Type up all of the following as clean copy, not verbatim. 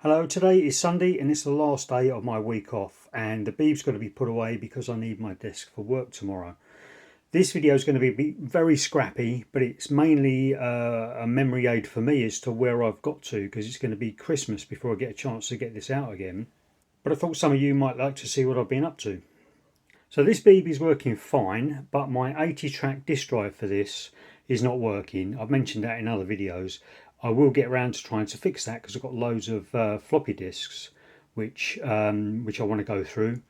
Hello, today is Sunday and it's the last day of my week off, and the Beeb's got to be put away because I need my desk for work tomorrow. This video is going to be very scrappy, but it's mainly a memory aid for me as to where I've got to, because it's going to be Christmas before I get a chance to get this out again. But I thought some of you might like to see what I've been up to. So this Beeb is working fine, but my 80 track disk drive for this is not working. I've mentioned that in other videos. I will get around to trying to fix that because I've got loads of floppy disks which I want to go through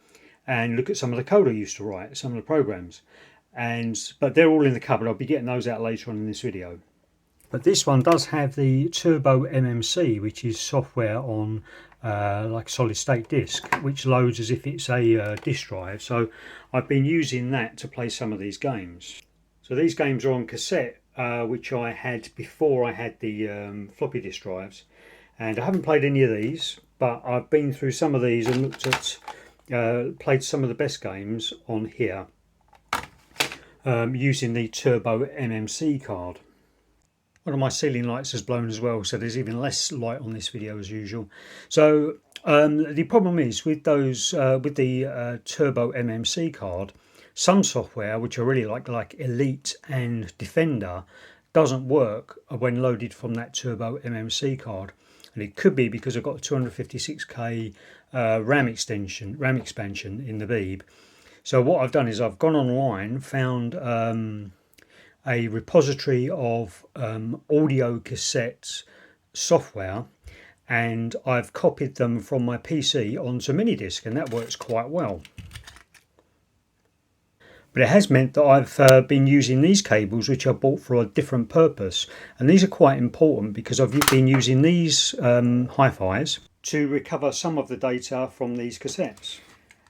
and look at some of the code I used to write, some of the programs. But they're all in the cupboard. I'll be getting those out later on in this video. But this one does have the Turbo MMC, which is software on like solid state disk, which loads as if it's a disk drive. So I've been using that to play some of these games. So these games are on cassette, which I had before I had the floppy disk drives, and I haven't played any of these, but I've been through some of these and looked at played some of the best games on here using the Turbo MMC card. One of my ceiling lights has blown as well, so there's even less light on this video as usual. So the problem is with those with the Turbo MMC card, some software which I really like Elite and Defender, doesn't work when loaded from that Turbo MMC card, and it could be because I've got a 256k RAM expansion in the Beeb. So what I've done is I've gone online, found a repository of audio cassette software, and I've copied them from my PC onto Minidisc, and that works quite well. But it has meant that I've been using these cables, which I bought for a different purpose, and these are quite important because I've been using these hi-fis to recover some of the data from these cassettes.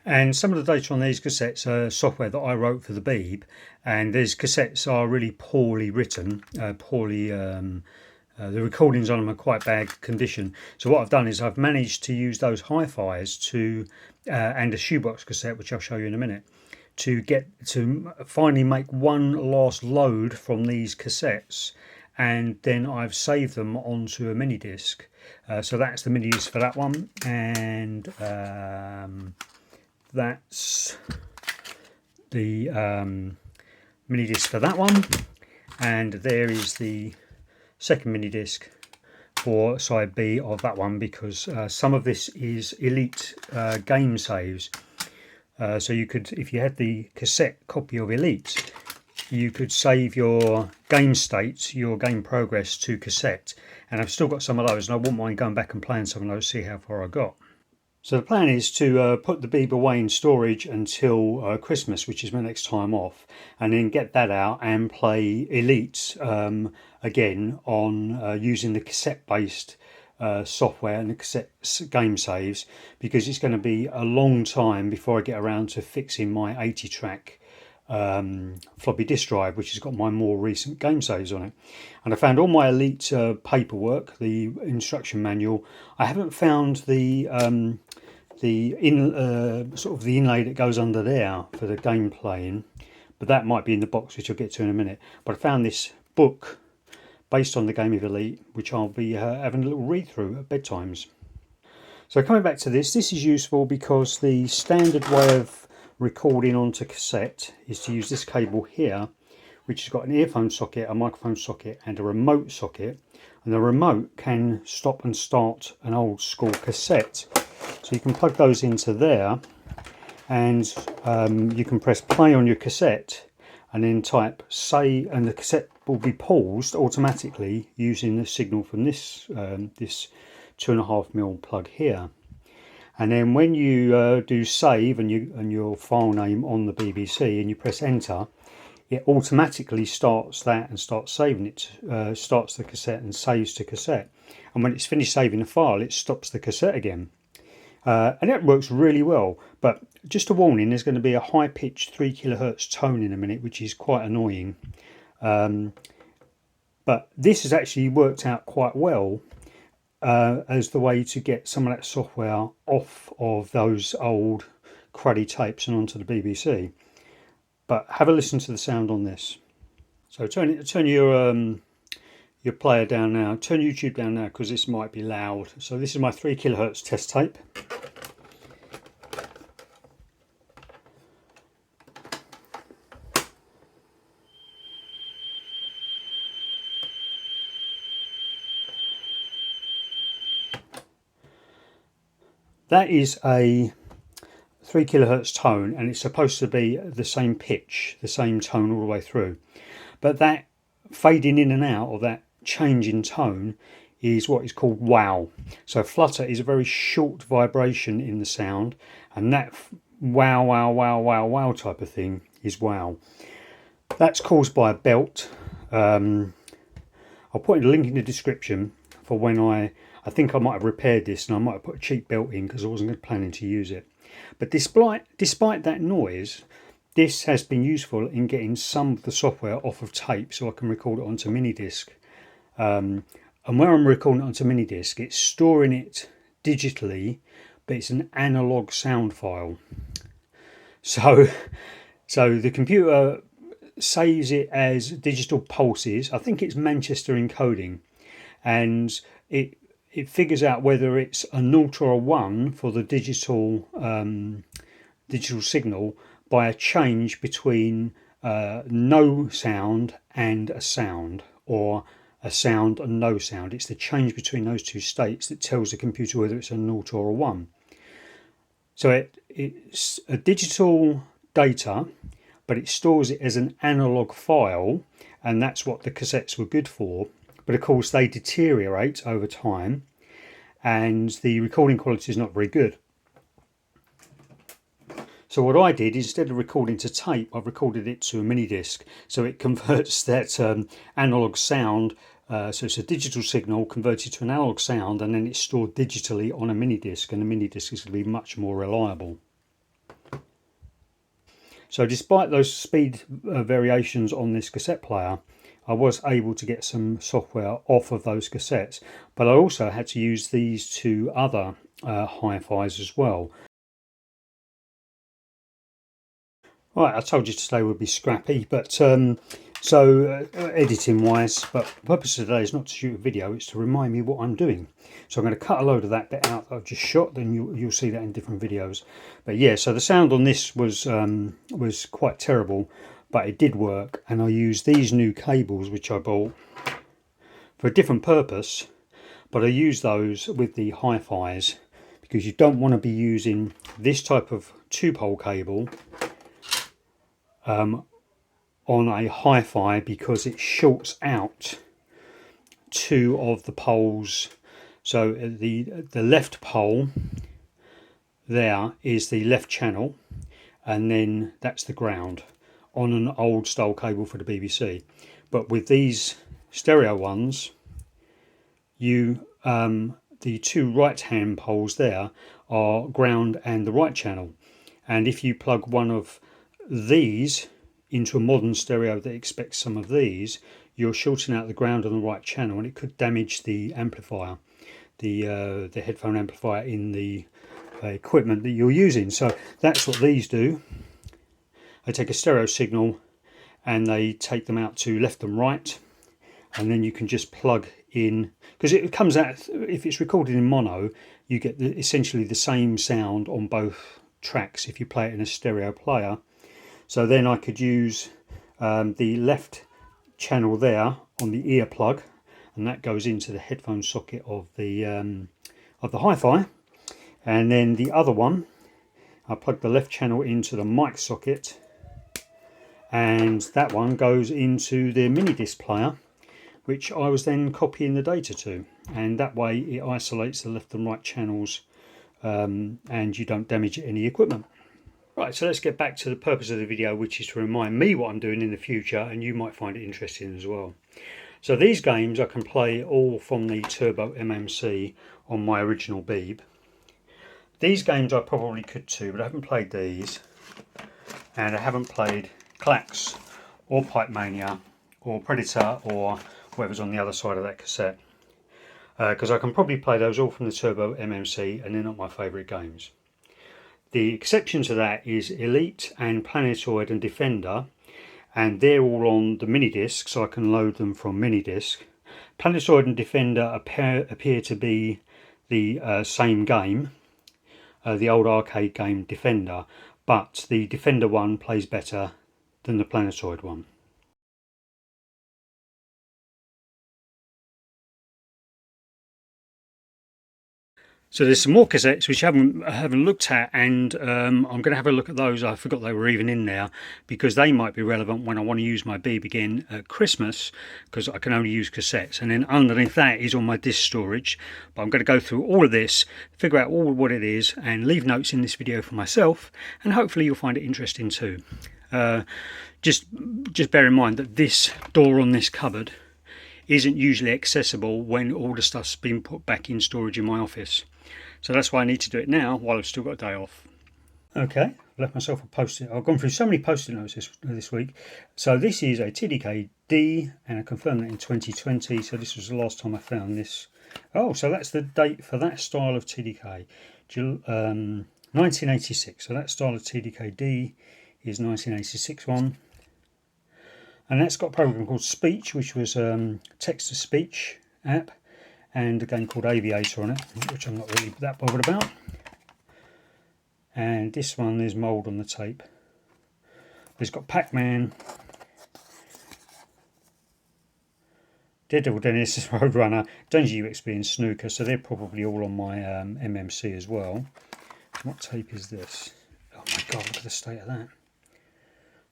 And some of the data on these cassettes are software that I wrote for the Beeb, and these cassettes are really poorly written, the recordings on them are quite bad condition. So what I've done is I've managed to use those hi-fis to and a shoebox cassette, which I'll show you in a minute, to finally make one last load from these cassettes, and then I've saved them onto a mini disc. So that's the mini disc for that one, and that's the mini disc for that one, and there is the second mini disc for side B of that one, because some of this is Elite game saves. So you could, if you had the cassette copy of Elite, you could save your game states, your game progress to cassette, and I've still got some of those, and I wouldn't mind going back and playing some of those, see how far I got. So the plan is to put the Beeb away in storage until Christmas, which is my next time off, and then get that out and play Elite again on using the cassette-based software and the cassette game saves, because it's going to be a long time before I get around to fixing my 80 track floppy disk drive, which has got my more recent game saves on it. And I found all my Elite paperwork, the instruction manual. I haven't found the sort of the inlay that goes under there for the game playing, but that might be in the box, which I'll get to in a minute. But I found this book based on the game of Elite, which I'll be having a little read through at bedtimes. So coming back to this is useful because the standard way of recording onto cassette is to use this cable here, which has got an earphone socket, a microphone socket and a remote socket, and the remote can stop and start an old school cassette. So you can plug those into there, and you can press play on your cassette and then type say, and the cassette will be paused automatically using the signal from this 2.5mm plug here. And then when you do save and your file name on the BBC and you press enter, it automatically starts that and starts saving it, starts the cassette and saves to cassette. And when it's finished saving the file, it stops the cassette again. And that works really well. But just a warning, there's going to be a high-pitched 3 kHz tone in a minute, which is quite annoying. But this has actually worked out quite well as the way to get some of that software off of those old cruddy tapes and onto the BBC. But have a listen to the sound on this. So turn your your player down now. Turn YouTube down now because this might be loud. So this is my 3 kHz test tape. That is a 3 kHz tone, and it's supposed to be the same pitch, the same tone all the way through. But that fading in and out, or that change in tone, is what is called wow. So Flutter is a very short vibration in the sound, and that wow, wow, wow, wow, wow type of thing is wow. That's caused by a belt. I'll put a link in the description for when I think I might have repaired this, and I might have put a cheap belt in because I wasn't planning to use it. But despite that noise, this has been useful in getting some of the software off of tape so I can record it onto Minidisc. And where I'm recording it onto Minidisc, it's storing it digitally, but it's an analog sound file. So the computer saves it as digital pulses. I think it's Manchester encoding, and it figures out whether it's a 0 or a 1 for the digital signal by a change between no sound and a sound, or a sound and no sound. It's the change between those two states that tells the computer whether it's a 0 or a 1. So it's a digital data, but it stores it as an analog file, and that's what the cassettes were good for. But of course they deteriorate over time, and the recording quality is not very good. So what I did, instead of recording to tape, I've recorded it to a Minidisc. So it converts that analog sound, so it's a digital signal converted to an analog sound, and then it's stored digitally on a Minidisc, and the Minidisc is going to be much more reliable. So despite those speed variations on this cassette player, I was able to get some software off of those cassettes, but I also had to use these two other hi-fis as well. Right, I told you today would be scrappy, but editing wise, but the purpose of today is not to shoot a video, it's to remind me what I'm doing. So I'm going to cut a load of that bit out that I've just shot, then you'll see that in different videos. But yeah, so the sound on this was quite terrible, but it did work, and I used these new cables which I bought for a different purpose, but I use those with the hi-fis because you don't want to be using this type of 2-pole cable on a hi-fi, because it shorts out 2 of the poles. So the left pole there is the left channel, and then that's the ground on an old style cable for the BBC. But with these stereo ones, the 2 right hand poles there are ground and the right channel, and if you plug one of these into a modern stereo that expects some of these, you're shorting out the ground and the right channel, and it could damage the amplifier, the headphone amplifier in the equipment that you're using. So that's what these do. They take a stereo signal and they take them out to left and right, and then you can just plug in, because it comes out, if it's recorded in mono, you get essentially the same sound on both tracks if you play it in a stereo player. So then I could use the left channel there on the ear plug, and that goes into the headphone socket of the hi-fi, and then the other one, I plug the left channel into the mic socket, and that one goes into the Minidisc player, which I was then copying the data to, and that way it isolates the left and right channels, and you don't damage any equipment. Right, so let's get back to the purpose of the video, which is to remind me what I'm doing in the future, and you might find it interesting as well. So these games I can play all from the Turbo MMC on my original Beeb. These games I probably could too, but I haven't played these, and I haven't played Clax or Pipe Mania or Predator or whatever's on the other side of that cassette, because I can probably play those all from the Turbo MMC, and they're not my favourite games. The exception to that is Elite and Planetoid and Defender, and they're all on the Minidisc, so I can load them from Minidisc. Planetoid and Defender appear to be the same game, the old arcade game Defender, but the Defender one plays better than the Planetoid one. So there's some more cassettes which I haven't looked at, and I'm going to have a look at those. I forgot they were even in there, because they might be relevant when I want to use my Beeb again at Christmas, because I can only use cassettes. And then underneath that is all my disc storage. But I'm going to go through all of this, figure out all what it is, and leave notes in this video for myself, and hopefully you'll find it interesting too. Just bear in mind that this door on this cupboard isn't usually accessible when all the stuff's been put back in storage in my office. So that's why I need to do it now while I've still got a day off. Okay, I've left myself a post-it. I've gone through so many post-it notes this week. So this is a TDK D, and I confirmed that in 2020. So this was the last time I found this. Oh, so that's the date for that style of TDK, 1986. So that style of TDK D is 1986 one. And that's got a program called Speech, which was text-to-speech app, and a game called Aviator on it, which I'm not really that bothered about. And this one, there's mould on the tape. It's got Pac-Man, Daredevil Dennis, Roadrunner, Danger UXB and Snooker, so they're probably all on my MMC as well. What tape is this? Oh my god, look at the state of that.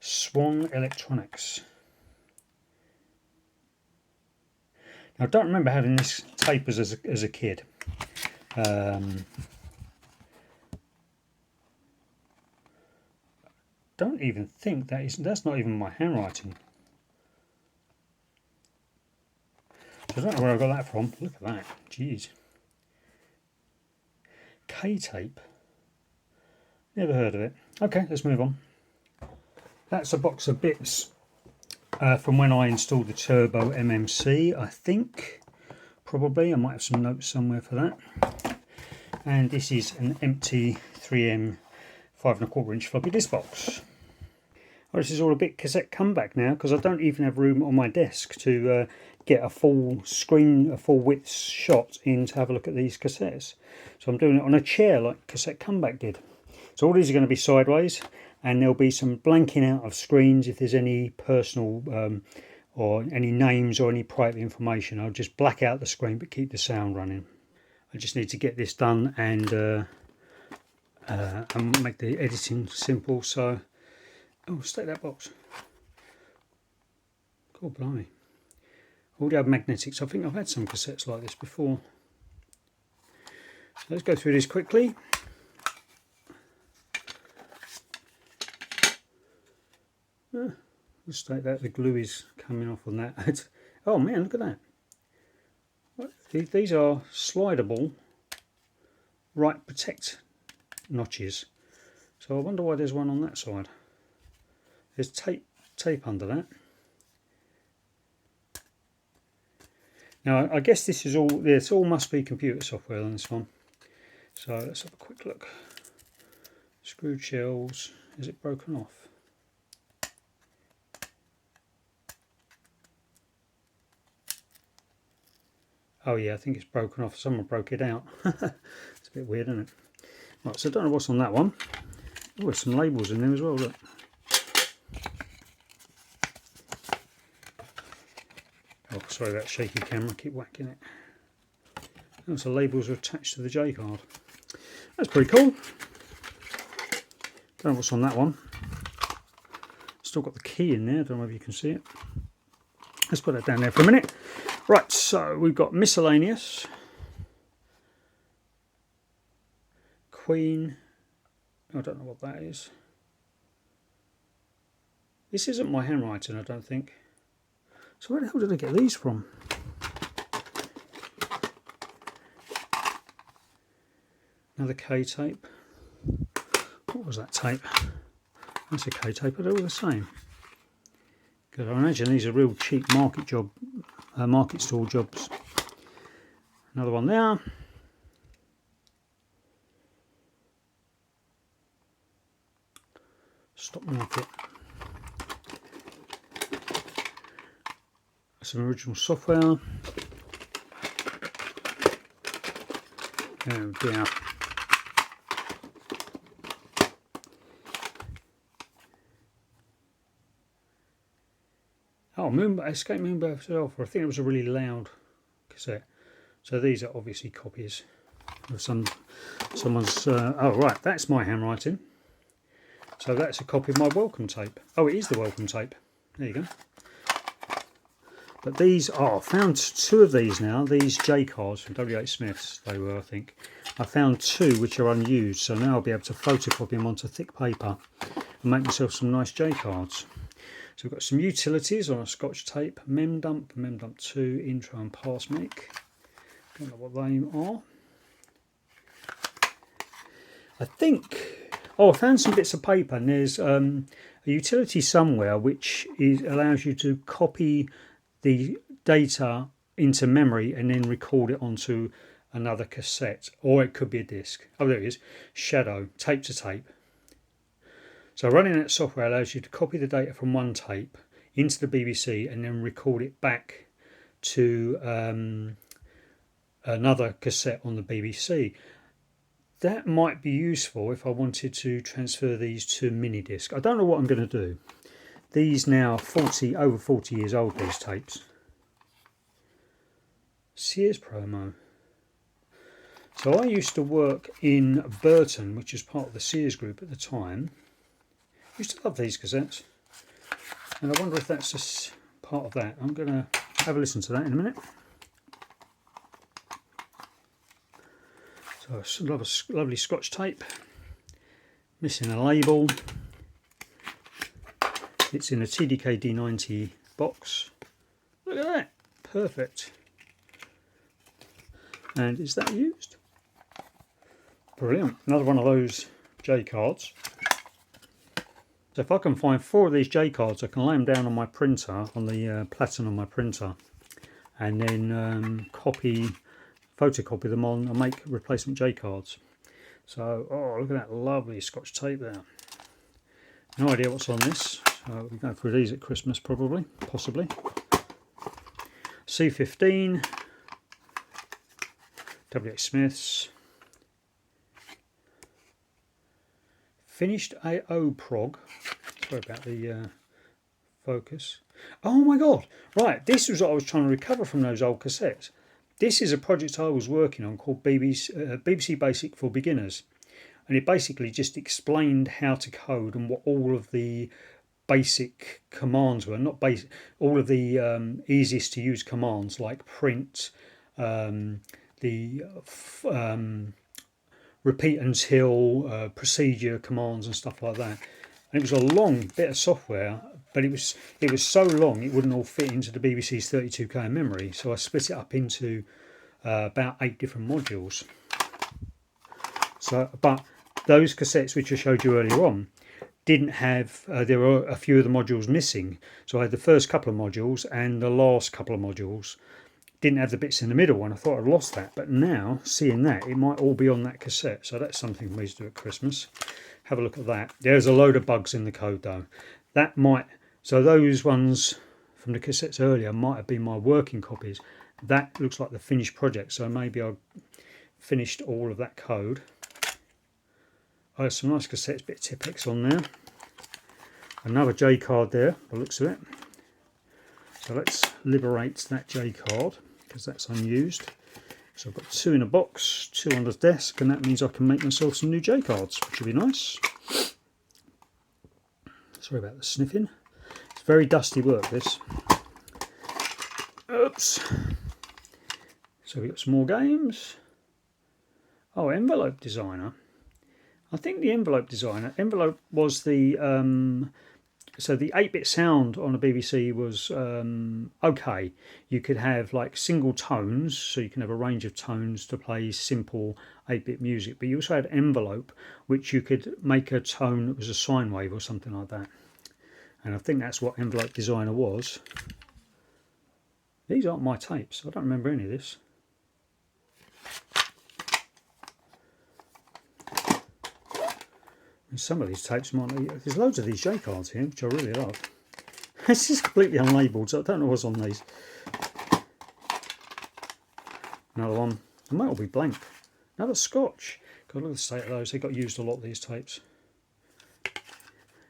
Swan Electronics. Now, I don't remember having this tape as a kid. Don't even think that's not even my handwriting. So I don't know where I got that from. Look at that. Jeez. K-tape. Never heard of it. Okay, let's move on. That's a box of bits from when I installed the Turbo MMC, I think. Probably. I might have some notes somewhere for that. And this is an empty 3M 5 1/4 inch floppy disk box. Oh, this is all a bit cassette comeback now, because I don't even have room on my desk to get a full screen, a full width shot in to have a look at these cassettes. So I'm doing it on a chair like Cassette Comeback did. So all these are going to be sideways, and there'll be some blanking out of screens if there's any personal or any names or any private information. I'll just black out the screen but keep the sound running. I just need to get this done and make the editing simple. So, oh, stay that box. God blimey. Audio magnetics. I think I've had some cassettes like this before. So let's go through this quickly. Let's state that the glue is coming off on that. Oh man, look at that. What? These are slidable right protect notches. So I wonder why there's one on that side. There's tape under that. Now I guess this all must be computer software on this one. So let's have a quick look. Screwed shells. Is it broken off? Oh yeah, I think it's broken off. Someone broke it out. It's a bit weird, isn't it? Right, so I don't know what's on that one. Oh, there's some labels in there as well, look. Oh, sorry about shaky camera, keep whacking it. Oh, so labels are attached to the J card. That's pretty cool. Don't know what's on that one. Still got the key in there, don't know if you can see it. Let's put that down there for a minute. Right, so we've got miscellaneous, Queen, I don't know what that is. This isn't my handwriting, I don't think. So where the hell did I get these from? Another K-tape. What was that tape? That's a K-tape, but they're all the same. Good, I imagine these are real cheap market stall jobs. Another one there. Stock market. Some original software. Oh dear. Oh, Escape Moonbirth Alpha. I think it was a really loud cassette. So these are obviously copies of someone's. Oh right, that's my handwriting. So that's a copy of my welcome tape. Oh, it is the welcome tape. There you go. But these I found two of these now. These J cards from W.H. Smith's. They were, I think. I found two which are unused. So now I'll be able to photocopy them onto thick paper and make myself some nice J cards. So we've got some utilities on a Scotch tape, Memdump 2, intro and pass make. Don't know what they are. I think, I found some bits of paper, and there's a utility somewhere which allows you to copy the data into memory and then record it onto another cassette, or it could be a disc. Oh, there it is, Shadow, tape to tape. So running that software allows you to copy the data from one tape into the BBC and then record it back to another cassette on the BBC. That might be useful if I wanted to transfer these to Minidisc. I don't know what I'm going to do. These now over 40 years old, these tapes. Sears promo. So I used to work in Burton, which is part of the Sears group at the time. I used to love these cassettes, and I wonder if that's just part of that. I'm going to have a listen to that in a minute. So a lovely Scotch tape, missing a label. It's in a TDK D90 box. Look at that, perfect. And is that used? Brilliant, another one of those J cards. So if I can find 4 of these J cards, I can lay them down on my printer, on the platen on my printer, and then photocopy them on and make replacement J cards. So, oh, look at that lovely Scotch tape there. No idea what's on this. So we'll go through these at Christmas probably, possibly. C15, W.H. Smith's. Finished AO prog. Sorry about the focus. Oh my god! Right, this was what I was trying to recover from those old cassettes. This is a project I was working on called BBC Basic for Beginners, and it basically just explained how to code and what all of the basic commands were. Not basic, all of the easiest to use commands like print, repeat until, procedure commands and stuff like that. And it was a long bit of software, but it was so long it wouldn't all fit into the BBC's 32K memory. So I split it up into about 8 different modules. So, but those cassettes which I showed you earlier on didn't have. There were a few of the modules missing. So I had the first couple of modules and the last couple of modules. Didn't have the bits in the middle one. I thought I'd lost that, but now seeing that, it might all be on that cassette. So that's something for me to do at Christmas. Have a look at that. There's a load of bugs in the code though. That might, so those ones from the cassettes earlier might have been my working copies. That looks like the finished project, so maybe I finished all of that code. Oh, there's some nice cassettes, bit of Tipex on there. Another J card there, by the looks of it. So let's liberate that J card, because that's unused. So I've got 2 in a box, 2 on the desk, and that means I can make myself some new J cards, which will be nice. Sorry about the sniffing. It's very dusty work, this. Oops. So we've got some more games. Oh, Envelope Designer. I think the Envelope was the so the 8-bit sound on a BBC was okay. You could have like single tones, so you can have a range of tones to play simple 8-bit music, but you also had Envelope, which you could make a tone that was a sine wave or something like that. And I think that's what Envelope Designer was. These aren't my tapes. I don't remember any of this. And some of these tapes might be, there's loads of these J cards here, which I really love. This is completely unlabelled, so I don't know what's on these. Another one. They might all be blank. Another Scotch. God, look at the state of those. They got used a lot, these tapes.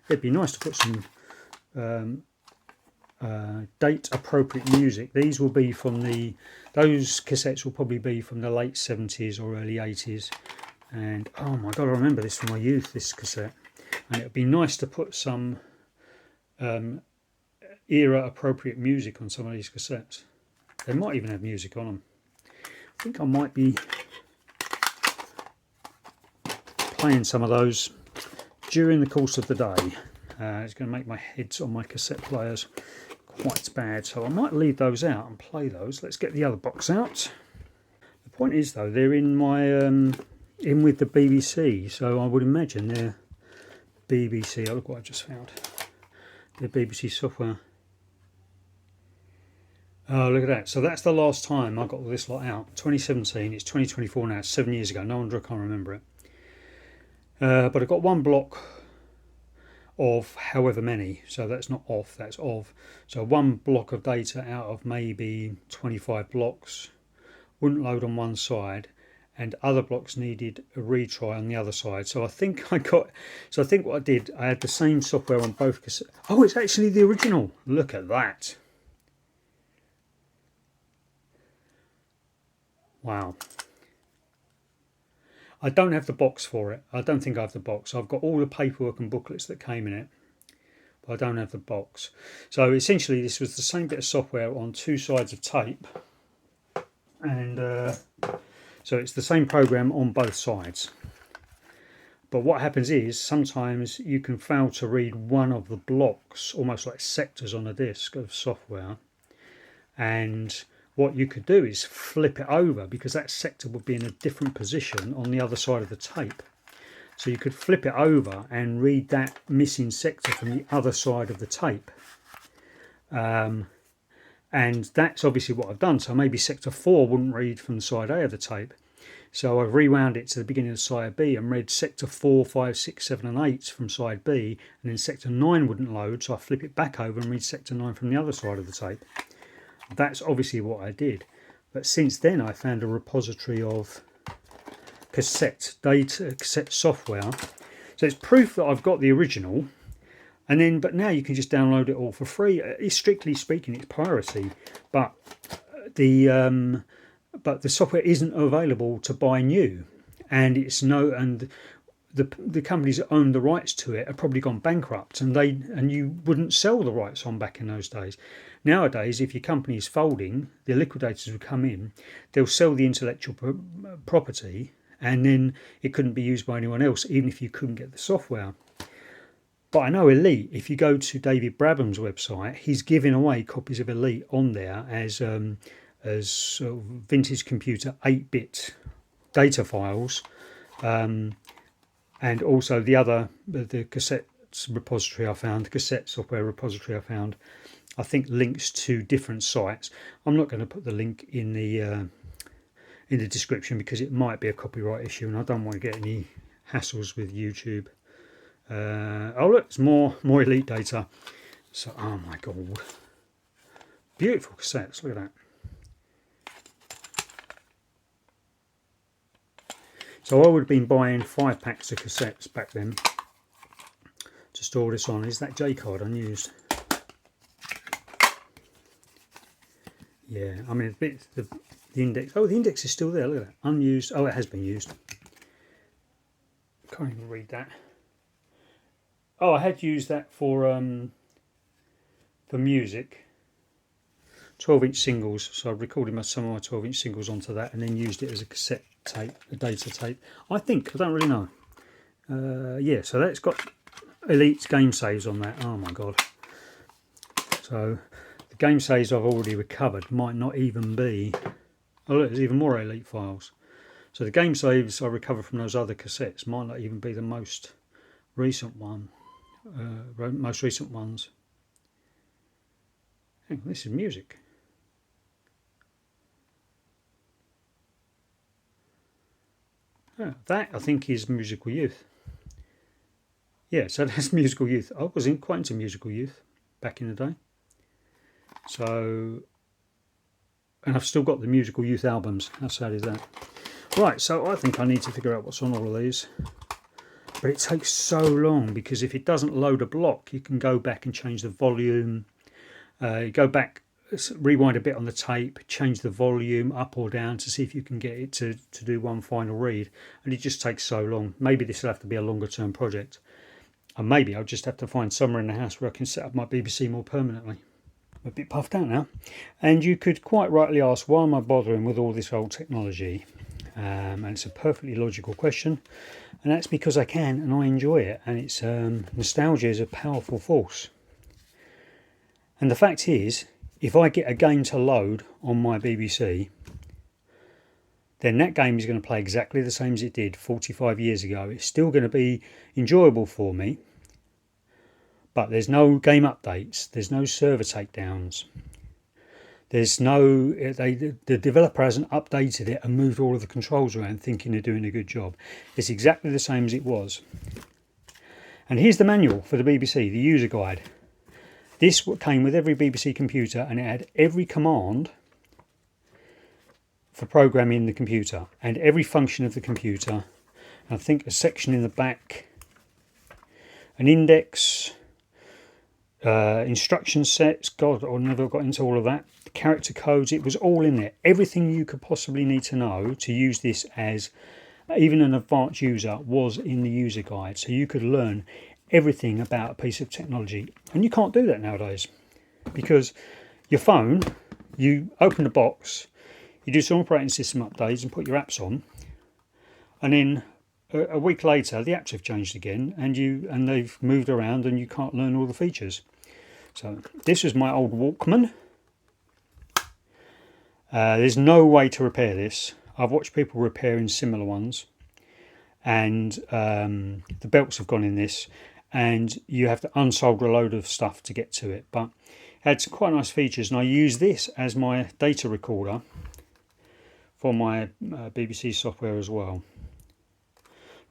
It'd be nice to put some date appropriate music. These will be from those cassettes will probably be from the late 70s or early 80s. And oh my god, I remember this from my youth, this cassette. And it'd be nice to put some era appropriate music on some of these cassettes. They might even have music on them. I think I might be playing some of those during the course of the day. It's going to make my heads on my cassette players quite bad, so I might leave those out and play those. Let's get the other box out. The point is though, they're in my in with the BBC, so I would imagine they're BBC. Oh, look what I just found. They're BBC software. Oh, look at that. So that's the last time I got all this lot out. 2017, it's 2024 now, 7 years ago. No wonder I can't remember it. But I've got one block of however many, so that's not off, that's of. So one block of data out of maybe 25 blocks wouldn't load on one side, and other blocks needed a retry on the other side. So I think what I did, I had the same software on both cassettes. Oh, it's actually the original. Look at that. Wow. I don't have the box for it. I don't think I have the box. I've got all the paperwork and booklets that came in it, but I don't have the box. So essentially this was the same bit of software on two sides of tape, and so it's the same program on both sides. But what happens is sometimes you can fail to read one of the blocks, almost like sectors on a disk of software, and what you could do is flip it over, because that sector would be in a different position on the other side of the tape. So you could flip it over and read that missing sector from the other side of the tape. And that's obviously what I've done. So maybe sector 4 wouldn't read from side A of the tape. So I've rewound it to the beginning of side B and read sector 4, 5, 6, 7 and 8 from side B. And then sector 9 wouldn't load, so I flip it back over and read sector 9 from the other side of the tape. That's obviously what I did, but since then I found a repository of cassette software, so it's proof that I've got the original. And then, but now you can just download it all for free. It's strictly speaking, it's piracy, but the software isn't available to buy new, and the companies that own the rights to it have probably gone bankrupt, and you wouldn't sell the rights on back in those days. Nowadays, if your company is folding, the liquidators will come in, they'll sell the intellectual property, and then it couldn't be used by anyone else, even if you couldn't get the software. But I know Elite, if you go to David Brabham's website, he's giving away copies of Elite on there as vintage computer 8-bit data files, and also the cassette repository I found, the cassette software repository I found, I think links to different sites. I'm not going to put the link in the description because it might be a copyright issue, and I don't want to get any hassles with YouTube. Oh look, it's more Elite data. So, oh my god, beautiful cassettes. Look at that. So I would have been buying 5 packs of cassettes back then to store this on. Is that J card unused? Yeah, I mean, the index. Oh, the index is still there. Look at that, unused. Oh, it has been used. Can't even read that. Oh, I had used that for music. 12-inch singles. So I recorded some of my 12-inch singles onto that, and then used it as a cassette tape, a data tape. I think, I don't really know. Yeah, so that's got Elite's game saves on that. Oh my god. So the game saves I've already recovered might not even be. Oh look, there's even more Elite files. So the game saves I recovered from those other cassettes might not even be the most recent one. Most recent ones. Hang on, this is music. Oh, that I think is Musical Youth. Yeah, so that's Musical Youth. I was quite into Musical Youth back in the day. So, and I've still got the Musical Youth albums. How sad is that? Right, so I think I need to figure out what's on all of these. But it takes so long, because if it doesn't load a block, you can go back and change the volume. Go back, rewind a bit on the tape, change the volume up or down to see if you can get it to do one final read. And it just takes so long. Maybe this will have to be a longer term project. And maybe I'll just have to find somewhere in the house where I can set up my BBC more permanently. I'm a bit puffed out now. And you could quite rightly ask, why am I bothering with all this old technology? And it's a perfectly logical question, and that's because I can and I enjoy it, and it's nostalgia is a powerful force. And the fact is, if I get a game to load on my BBC, then that game is going to play exactly the same as it did 45 years ago. It's still going to be enjoyable for me, but there's no game updates, there's no server takedowns. There's no, the developer hasn't updated it and moved all of the controls around thinking they're doing a good job. It's exactly the same as it was. And here's the manual for the BBC, the user guide. This came with every BBC computer, and it had every command for programming the computer and every function of the computer. I think a section in the back, an index, instruction sets. God, I never got into all of that. Character codes, it was all in there. Everything you could possibly need to know to use this as even an advanced user was in the user guide. So you could learn everything about a piece of technology. And you can't do that nowadays, because your phone, you open the box, you do some operating system updates and put your apps on, and then a week later the apps have changed again, and they've moved around, and you can't learn all the features. So this was my old Walkman. There's no way to repair this. I've watched people repairing similar ones, and the belts have gone in this, and you have to unsolder a load of stuff to get to it. But it had some quite nice features, and I use this as my data recorder for my BBC software as well.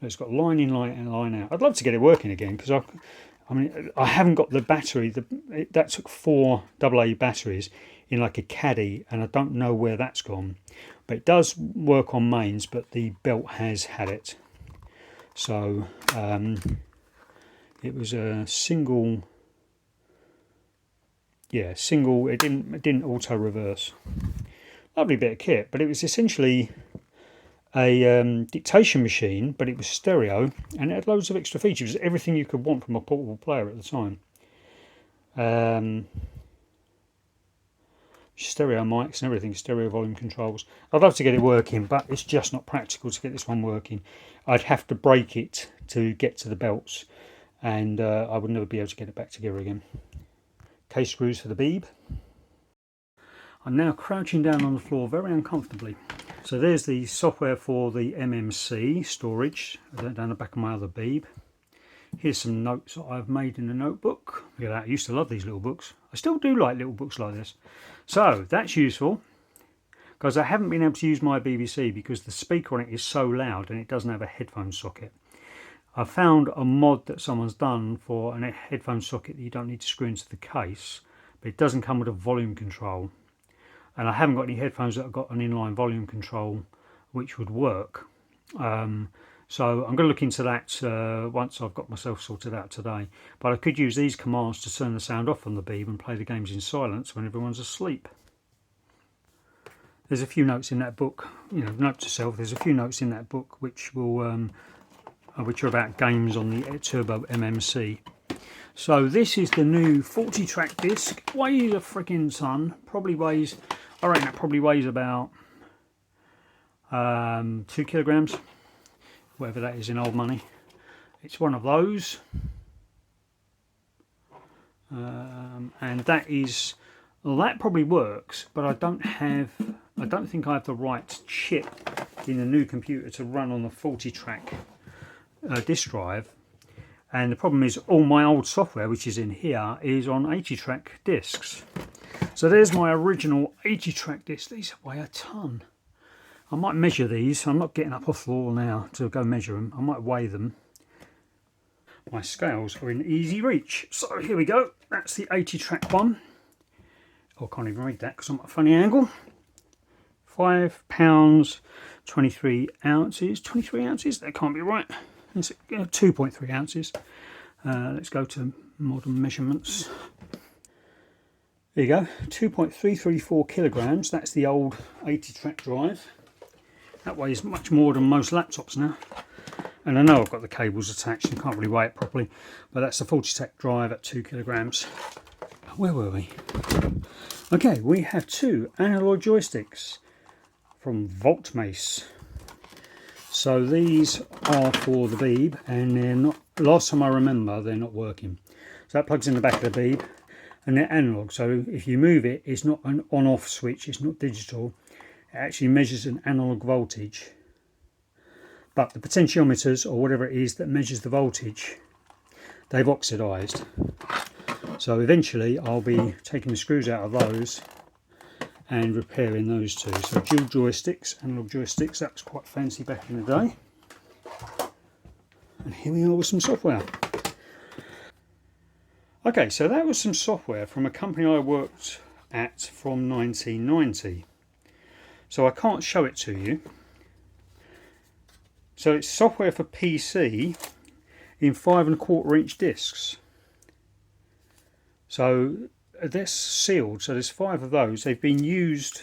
It's got line in, line and line out. I'd love to get it working again, because I haven't got the battery. That took 4 AA batteries in like a caddy, and I don't know where that's gone. But it does work on mains, but the belt has had it. So it was a single. It didn't auto reverse. Lovely bit of kit, but it was essentially a dictation machine, but it was stereo, and it had loads of extra features. Everything you could want from a portable player at the time. Stereo mics and everything, stereo volume controls. I'd love to get it working, but it's just not practical to get this one working. I'd have to break it to get to the belts, and I would never be able to get it back together again. Case screws for the Beeb. I'm now crouching down on the floor very uncomfortably. So there's the software for the MMC storage down the back of my other Beeb. Here's some notes that I've made in the notebook. Look at that, I used to love these little books. I still do like little books like this. So that's useful, because I haven't been able to use my BBC because the speaker on it is so loud and it doesn't have a headphone socket. I found a mod that someone's done for a headphone socket that you don't need to screw into the case, but it doesn't come with a volume control. And I haven't got any headphones that have got an inline volume control which would work. So I'm going to look into that once I've got myself sorted out today. But I could use these commands to turn the sound off on the Beeb and play the games in silence when everyone's asleep. There's a few notes in that book, note to self, there's a few notes in that book which will which are about games on the Turbo MMC. So this is the new 40-track disc. Weighs a freaking ton. I reckon that probably weighs about 2 kilograms. Whatever that is in old money. It's one of those. And that probably works, but I don't think I have the right chip in the new computer to run on the 40-track disk drive. And the problem is all my old software, which is in here, is on 80-track discs. So there's my original 80-track disc. These weigh a ton. I might measure these. I'm not getting up off the wall now to go measure them. I might weigh them. My scales are in easy reach. So here we go. That's the 80-track one. Oh, I can't even read that because I'm at a funny angle. £5, 23 ounces. 23 ounces? That can't be right. It's 2.3 ounces. Let's go to modern measurements. There you go, 2.334 kilograms. That's the old 80-track drive. That weighs much more than most laptops now. And I know I've got the cables attached and can't really weigh it properly, but that's the 40-track drive at 2 kilograms. Where were we? Okay, we have two analog joysticks from Voltmace. So these are for the Beeb, and they're not, last time I remember, they're not working. So that plugs in the back of the Beeb, and they're analog. So if you move it, it's not an on-off switch, it's not digital. It actually measures an analog voltage. But the potentiometers, or whatever it is that measures the voltage, they've oxidized. So eventually I'll be taking the screws out of those and repairing those two. So dual joysticks, analog joysticks, that was quite fancy back in the day. And here we are with some software. Okay, so that was some software from a company I worked at from 1990. So I can't show it to you. So it's software for PC in 5¼ inch discs. So they're sealed, so there's 5 of those. They've been used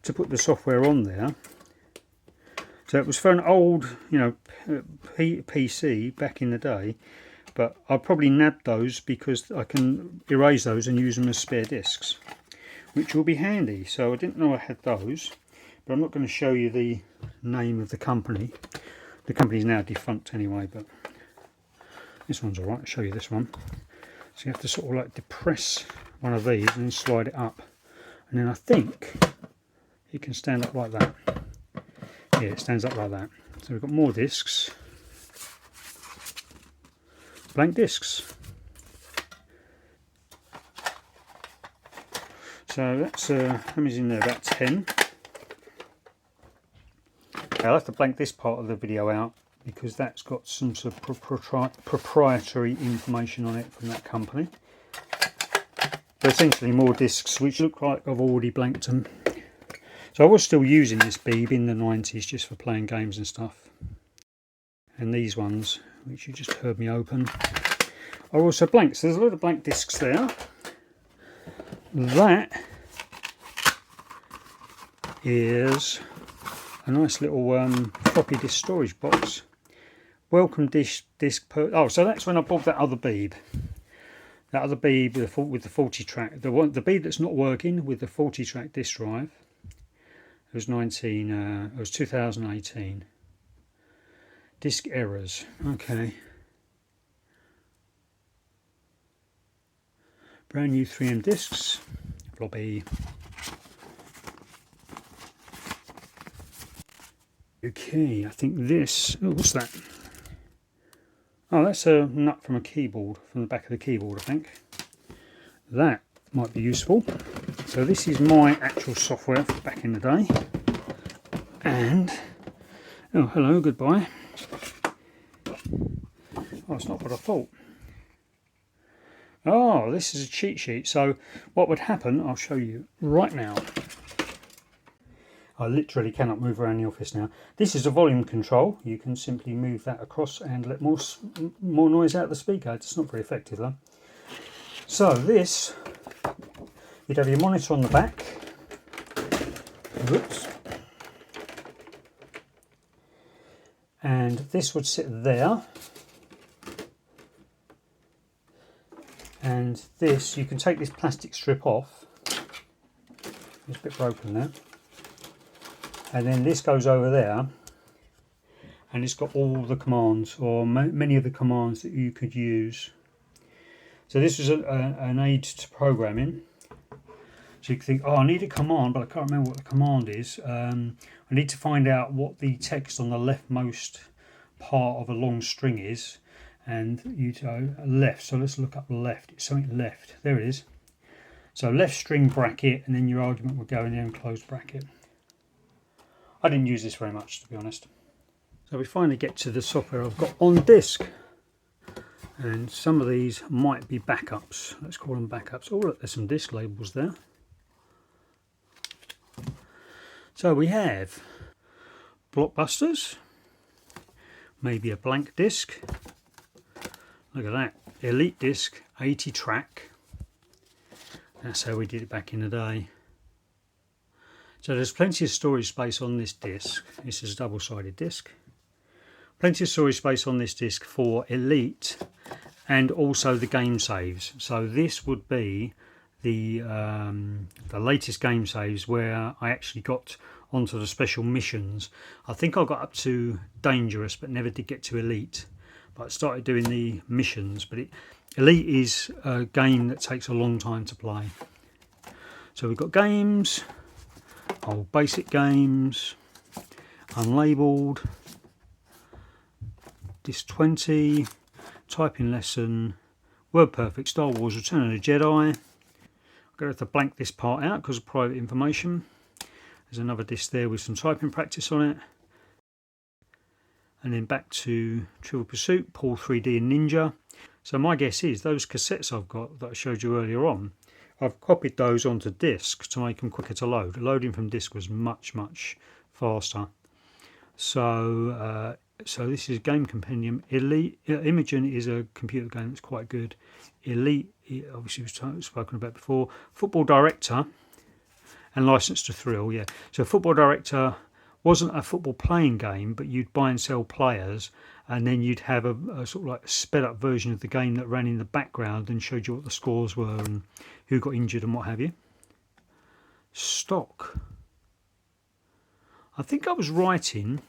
to put the software on there. So it was for an old, PC back in the day, but I'll probably nab those because I can erase those and use them as spare discs, which will be handy. So I didn't know I had those, but I'm not going to show you the name of the company. The company's now defunct anyway, but this one's alright. I'll show you this one. So you have to sort of like depress one of these and then slide it up, and then I think it can stand up like that. Yeah, it stands up like that. So we've got more discs, blank discs. So that's how many's in there? About 10. I'll have to blank this part of the video out because that's got some sort of proprietary information on it from that company. But essentially more discs which look like I've already blanked them. So I was still using this Beeb in the 90s just for playing games and stuff. And these ones, which you just heard me open, are also blank. So there's a lot of blank discs there. That is a nice little floppy disk storage box. Welcome disc oh, so that's when I bought that other Beeb. That other Beeb with the 40-track, the Beeb that's not working with the 40-track disk drive. It was 2018. Disk errors. Okay. Brand new 3M discs. Floppy. Okay, I think this. Oh, what's that? Oh, that's a nut from a keyboard, from the back of the keyboard, I think. That might be useful. So this is my actual software from back in the day. And, oh, hello, goodbye. Oh, it's not what I thought. Oh, this is a cheat sheet. So what would happen, I'll show you right now. I literally cannot move around the office now. This is a volume control. You can simply move that across and let more noise out of the speaker. It's not very effective though. So this, you'd have your monitor on the back. Whoops. And this would sit there. And this, you can take this plastic strip off. It's a bit broken there. And then this goes over there, and it's got all the commands, or many of the commands that you could use. So this is an aid to programming. So you can think, oh, I need a command, but I can't remember what the command is. I need to find out what the text on the leftmost part of a long string is. And you go left, so let's look up left. It's something left. There it is. So left string bracket, and then your argument would go in there and close bracket. I didn't use this very much, to be honest. So we finally get to the software I've got on disk. And some of these might be backups. Let's call them backups. Oh, look, there's some disk labels there. So we have blockbusters, maybe a blank disc. Look at that, elite disc, 80 track. That's how we did it back in the day. So there's plenty of storage space on this disc. This is a double-sided disc. Plenty of storage space on this disc for elite and also the game saves. So this would be the latest game saves where I actually got onto the special missions. I think I got up to dangerous but never did get to elite. But I started doing the missions. But elite is a game that takes a long time to play. So we've got games, old basic games, unlabeled, disc 20, typing lesson, word perfect, Star Wars, Return of the Jedi. I'm going to have to blank this part out because of private information. There's another disc there with some typing practice on it. And then back to Trivial Pursuit, Paul 3D and Ninja. So my guess is those cassettes I've got that I showed you earlier on, I've copied those onto disk to make them quicker to load. Loading from disk was much faster. So so this is Game Compendium. Elite Imogen is a computer game that's quite good. Elite, obviously was spoken about before. Football Director and License to Thrill, yeah. So Football Director wasn't a football playing game, but you'd buy and sell players, and then you'd have a sort of like sped up version of the game that ran in the background and showed you what the scores were and who got injured and what have you. Stock. I think I was writing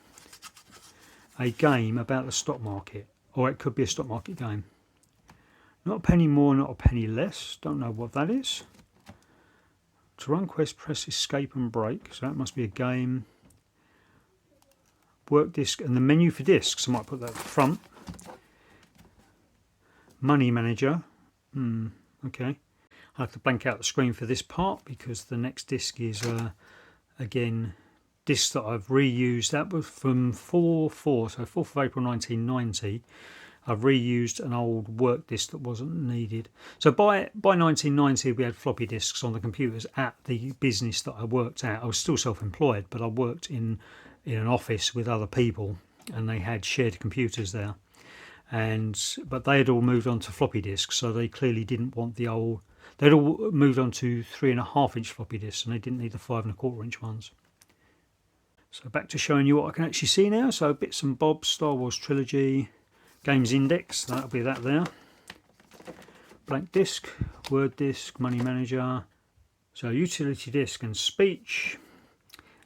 a game about the stock market, or it could be a stock market game. Not a penny more, not a penny less. Don't know what that is. To run quest, press escape and break. So that must be a game. Work disc and the menu for discs. I might put that at the front. Money manager. Okay. I have to blank out the screen for this part because the next disc is again discs that I've reused. That was from 4/4, so 4th of April 1990. I've reused an old work disc that wasn't needed. So by 1990 we had floppy disks on the computers at the business that I worked at. I was still self-employed, but I worked in an office with other people and they had shared computers there. But they had all moved on to floppy disks, so they clearly didn't want the old. They'd all moved on to 3.5-inch floppy disks and they didn't need the 5.25-inch ones. So back to showing you what I can actually see now. So bits and bobs, Star Wars Trilogy, Games Index, that'll be that there. Blank disc, word disc, money manager. So utility disc and speech.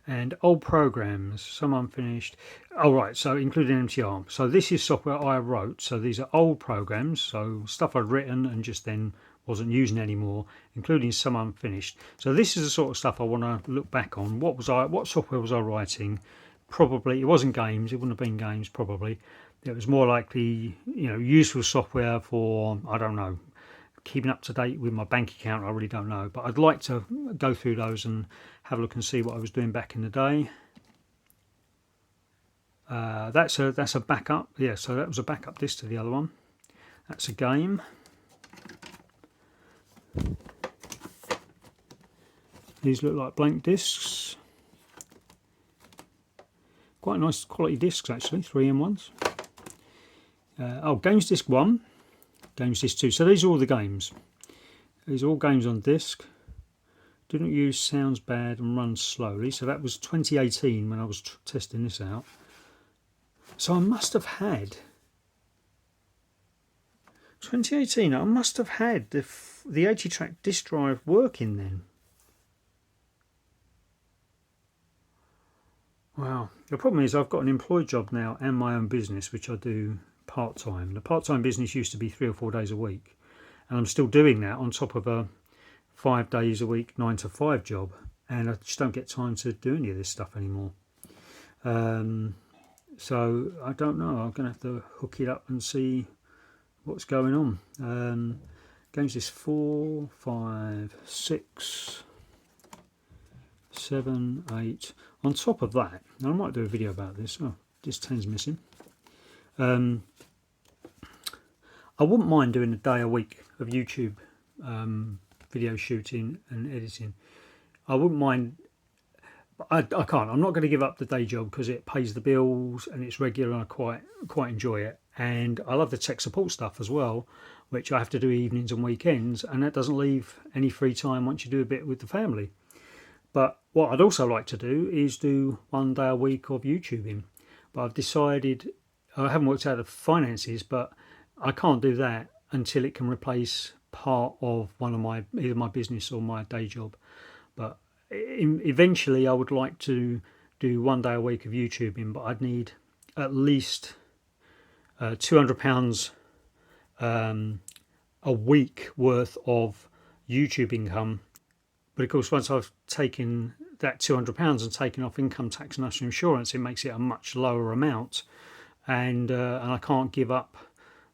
And old programs, some unfinished. Oh right, so including MTR. So this is software I wrote. So these are old programs, so stuff I'd written and just then wasn't using anymore, including some unfinished. So this is the sort of stuff I want to look back on. What software was I writing? Probably it wasn't games. It wouldn't have been games. Probably it was more likely, useful software for, I don't know, keeping up to date with my bank account. I really don't know, but I'd like to go through those and have a look and see what I was doing back in the day. That's a backup. Yeah, so that was a backup disc to the other one. That's a game. These look like blank discs. Quite nice quality discs actually, 3M1s. Games disc 1, games disc 2. So these are all the games. These are all games on disc. Didn't use, sounds bad and runs slowly. So that was 2018 when I was testing this out. So I must have had 2018. I must have had the 80-track disc drive working then. Wow. The problem is I've got an employed job now and my own business, which I do part-time. The part-time business used to be 3 or 4 days a week, and I'm still doing that on top of a 5 days a week 9 to 5 job, and I just don't get time to do any of this stuff anymore. So I don't know. I'm going to have to hook it up and see what's going on. Games is 4, 5, 6, 7, 8. On top of that, and I might do a video about this. Oh, this 10's missing. I wouldn't mind doing a day a week of YouTube video shooting and editing. I wouldn't mind I can't. I'm not going to give up the day job because it pays the bills and it's regular and I quite enjoy it. And I love the tech support stuff as well, which I have to do evenings and weekends, and that doesn't leave any free time once you do a bit with the family. But what I'd also like to do is do 1 day a week of YouTubing. But I've decided, I haven't worked out the finances, but I can't do that until it can replace part of one of my, either my business or my day job. But eventually I would like to do 1 day a week of YouTubing, but I'd need at least £200 a week worth of YouTube income. But of course, once I've taken that £200 and taken off income tax and national insurance, it makes it a much lower amount, and I can't give up.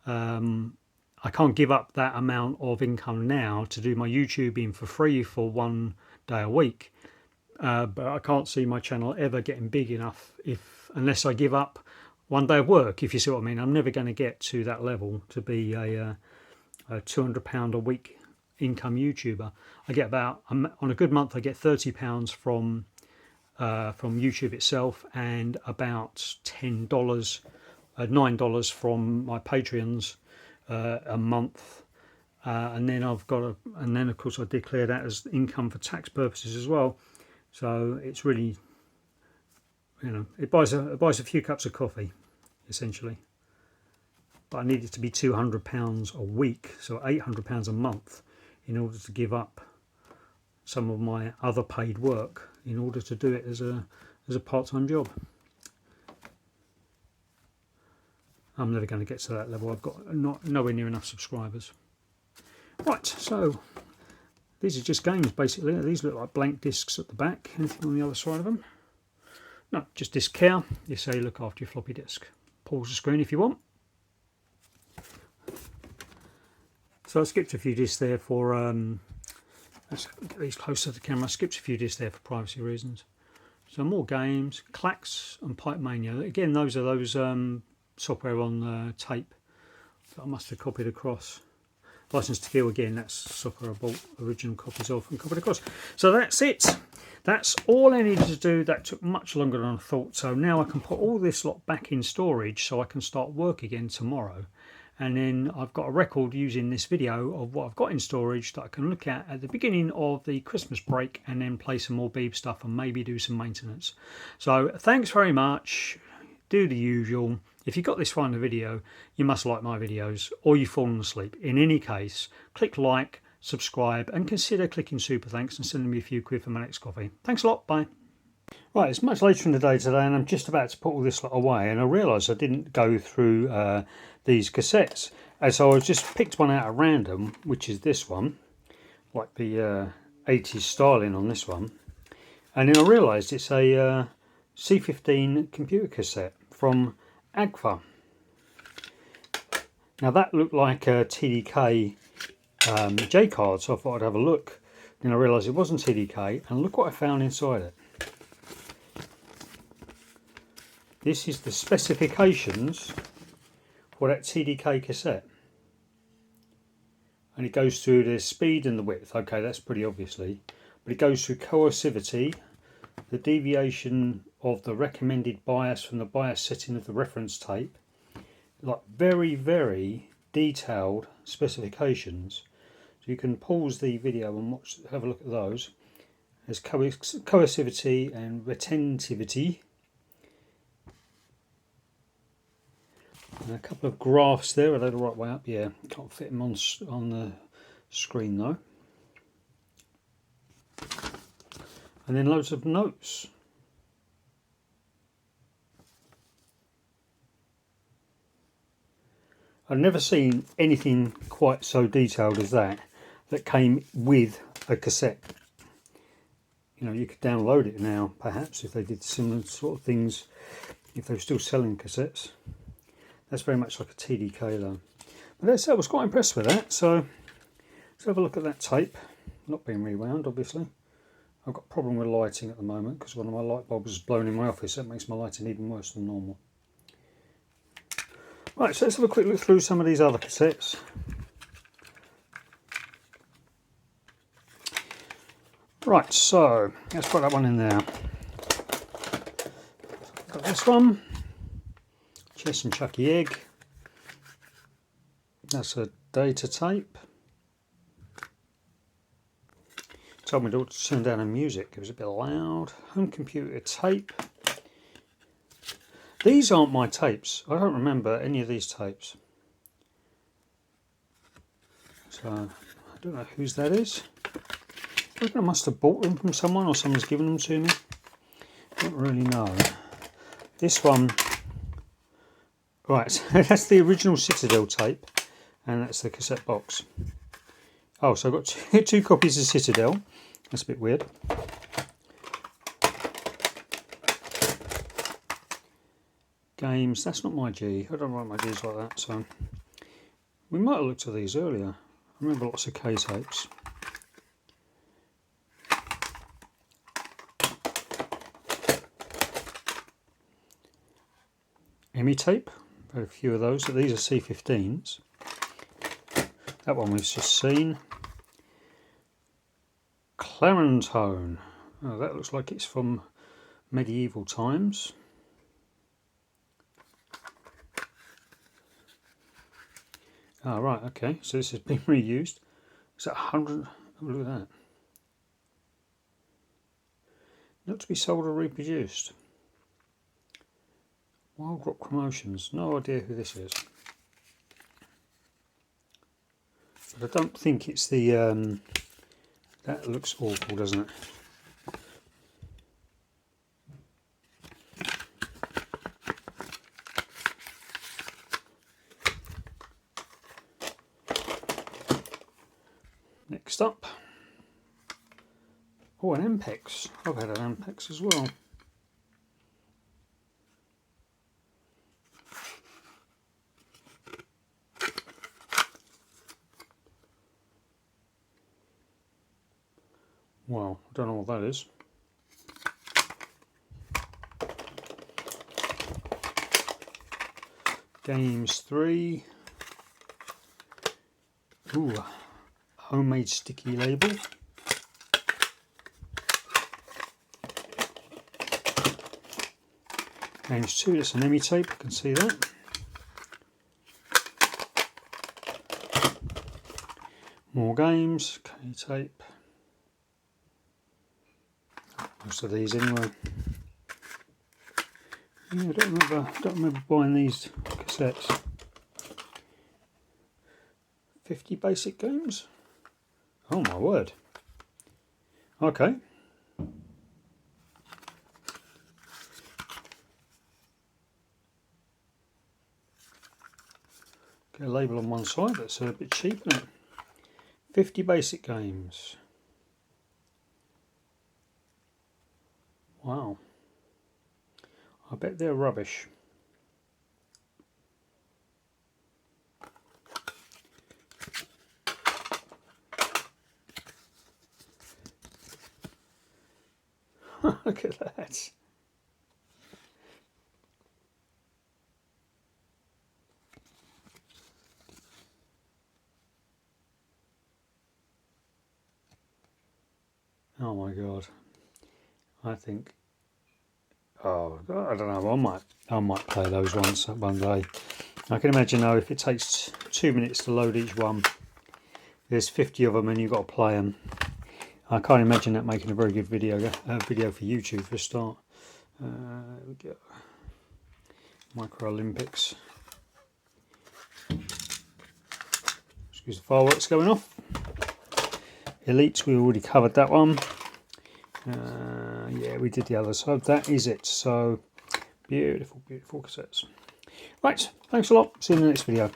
I can't give up that amount of income now to do my YouTubing for free for 1 day a week. But I can't see my channel ever getting big enough unless I give up 1 day of work, if you see what I mean. I'm never going to get to that level to be a £200 a week income YouTuber. I get about, on a good month, I get £30 from YouTube itself, and about $10, $9 from my Patreons a month, and then of course I declare that as income for tax purposes as well. So it's really, it buys a few cups of coffee essentially. But I need it to be £200 a week, so £800 a month, in order to give up some of my other paid work in order to do it as a part-time job. I'm never going to get to that level. I've got nowhere near enough subscribers. Right, so these are just games basically. These look like blank discs at the back. Anything on the other side of them? No, just disc care. You say look after your floppy disk. Pause the screen if you want. So I skipped a few discs there for, let's get these closer to the camera. I skipped a few discs there for privacy reasons. So more games, Clacks and Pipe Mania. Again, those are those software on tape that I must have copied across. License to Kill, again, that's software I bought original copies of and copied across. So that's it. That's all I needed to do. That took much longer than I thought. So now I can put all this lot back in storage so I can start work again tomorrow. And then I've got a record using this video of what I've got in storage that I can look at the beginning of the Christmas break, and then play some more Beeb stuff and maybe do some maintenance. So thanks very much. Do the usual. If you got this far in the video, you must like my videos, or you've fallen asleep. In any case, click like, subscribe, and consider clicking super thanks and sending me a few quid for my next coffee. Thanks a lot. Bye. Right, it's much later in the day today, and I'm just about to put all this lot away, and I realised I didn't go through these cassettes. And so I just picked one out at random, which is this one, like the 80s styling on this one. And then I realised it's a C15 computer cassette from Agfa. Now that looked like a TDK J card, so I thought I'd have a look. Then I realised it wasn't TDK, and look what I found inside it. This is the specifications for that TDK cassette. And it goes through the speed and the width. Okay, that's pretty obviously. But it goes through coercivity, the deviation of the recommended bias from the bias setting of the reference tape. Like very, very detailed specifications. So you can pause the video and have a look at those. There's coercivity and retentivity. And a couple of graphs there. Are they the right way up? Yeah, can't fit them on the screen though. And then loads of notes. I've never seen anything quite so detailed as that came with a cassette. You know, you could download it now, perhaps, if they did similar sort of things, if they were still selling cassettes. That's very much like a TDK though. But I was quite impressed with that. So let's have a look at that tape. Not being rewound, obviously. I've got a problem with lighting at the moment because one of my light bulbs is blown in my office. That makes my lighting even worse than normal. Right, so let's have a quick look through some of these other cassettes. Right, so let's put that one in there. this one. Chess and Chucky Egg. That's a data tape. Told me to turn down the music, it was a bit loud. Home computer tape. These aren't my tapes. I don't remember any of these tapes. So, I don't know whose that is. I think I must have bought them from someone or someone's given them to me. I don't really know. This one, right, so that's the original Citadel tape and that's the cassette box. Oh, so I've got two copies of Citadel. That's a bit weird. Games, that's not my G. I don't write my G's like that, so we might have looked at these earlier. I remember lots of K tapes. EMI tape, very few of those. So these are C15s. That one we've just seen. Clarentone. Oh, that looks like it's from medieval times. Oh, right, okay. So this has been reused. Is that 100? Oh, look at that. Not to be sold or reproduced. Wild Rock Promotions. No idea who this is. But I don't think it's the... that looks awful, doesn't it? Next up. Oh, an Ampex. I've had an Ampex as well. Well, I don't know what that is. Games 3. Ooh, homemade sticky label. Games 2, it's an EMI tape, I can see that. More games, K tape. Most of these anyway. Yeah, I don't remember buying these cassettes. 50 basic games? Oh my word. Okay. Get a label on one side, that's a bit cheap, isn't it? 50 basic games. Wow. I bet they're rubbish. Look at that. Oh my god. I think, oh, I don't know, I might play those ones one day. I can imagine though, if it takes 2 minutes to load each one, there's 50 of them and you've got to play them. I can't imagine that making a very good video for YouTube for a start. There we go. Micro Olympics. Excuse the fireworks going off. Elites, we already covered that one. Yeah, we did the other side. That is it. So beautiful, beautiful cassettes. Right, thanks a lot. See you in the next video.